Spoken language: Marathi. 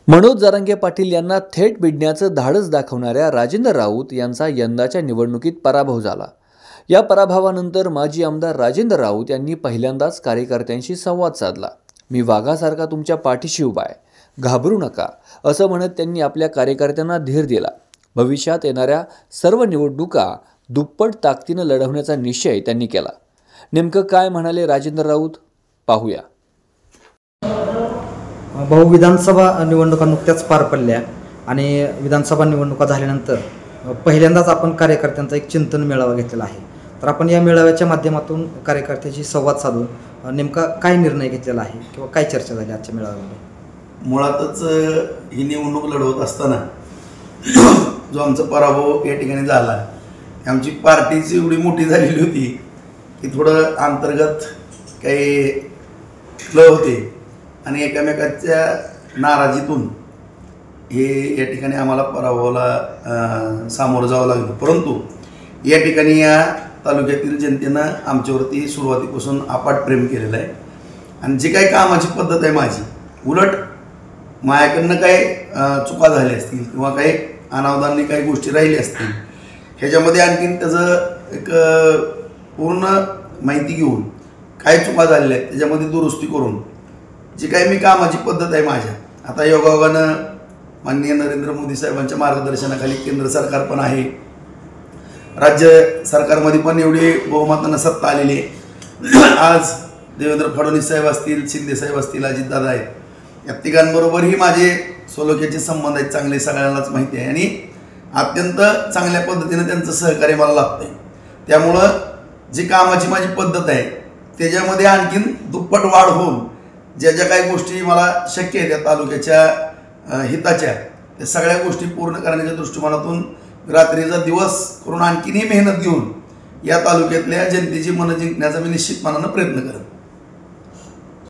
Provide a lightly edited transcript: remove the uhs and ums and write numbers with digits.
मनोज जरांगे पाटील यांना थेट भिडण्याचं धाडस दाखवणाऱ्या राजेंद्र राऊत यांचा यंदाच्या निवडणुकीत पराभव झाला। या पराभवानंतर माजी आमदार राजेंद्र राऊत यांनी पहिल्यांदाच कार्यकर्त्यांशी संवाद साधला। मी वाघासारखा तुमच्या पाठीशी उभा आहे, घाबरू नका असं म्हणत त्यांनी आपल्या कार्यकर्त्यांना धीर दिला। भविष्यात येणाऱ्या सर्व निवडणुका दुप्पट ताकदीने लढवण्याचा निश्चय त्यांनी केला। नेमकं काय म्हणाले राजेंद्र राऊत पाहूया। भाऊ, विधानसभा निवडणुका नुकत्याच पार पडल्या आणि विधानसभा निवडणुका झाल्यानंतर पहिल्यांदाच आपण कार्यकर्त्यांचा एक चिंतन मेळावा घेतलेला आहे। तर आपण या मेळाव्याच्या माध्यमातून कार्यकर्त्यांशी संवाद साधून नेमका काय निर्णय घेतलेला आहे किंवा काय चर्चा झाली आजच्या मेळाव्यामध्ये। मुळातच ही निवडणूक लढवत असताना जो आमचा पराभव या ठिकाणी झाला, आमची पार्टीची एवढी मोठी झालेली होती की थोडं अंतर्गत काही क्लब होते आणि एकमेकाच्या नाराजीतून हे या ठिकाणी आम्हाला पराभवाला सामोरं जावं लागलं। परंतु या ठिकाणी या तालुक्यातील जनतेनं आमच्यावरती सुरुवातीपासून अफाट प्रेम केलेलं आहे आणि जी काही कामाची पद्धत आहे माझी, उलट माझ्याकडनं काही चुका झाल्या असतील किंवा काही अनावधानाने काही गोष्टी राहिल्या असतील, ह्याच्यामध्ये आणखीन त्याचं एक पूर्ण माहिती घेऊन काय चुका झालेल्या आहेत त्याच्यामध्ये दुरुस्ती करून जी काही मी कामाची पद्धत आहे माझ्या, आता योगायोगानं माननीय नरेंद्र मोदी साहेबांच्या मार्गदर्शनाखाली केंद्र सरकार पण आहे, राज्य सरकारमध्ये पण एवढी बहुमतानं सत्ता आलेली आहे। आज देवेंद्र फडणवीस साहेब असतील, शिंदे साहेब असतील, अजितदादा आहेत, या तिघांबरोबरही माझे सोलोख्याचे संबंध आहेत चांगले, सगळ्यांनाच माहिती आहे आणि अत्यंत चांगल्या पद्धतीनं त्यांचं सहकार्य मला लागतं आहे। त्यामुळं जी कामाची माझी पद्धत आहे त्याच्यामध्ये आणखीन दुप्पट वाढ होऊन ज्या ज्या काही गोष्टी मला शक्य आहेत त्या तालुक्याच्या हिताच्या, त्या सगळ्या गोष्टी पूर्ण करण्याच्या दृष्टिकोनातून रात्रीचा दिवस करून आणखीनही मेहनत घेऊन या तालुक्यातल्या जनतेची मनं जिंकण्याचा मी निश्चितपणानं प्रयत्न करेन।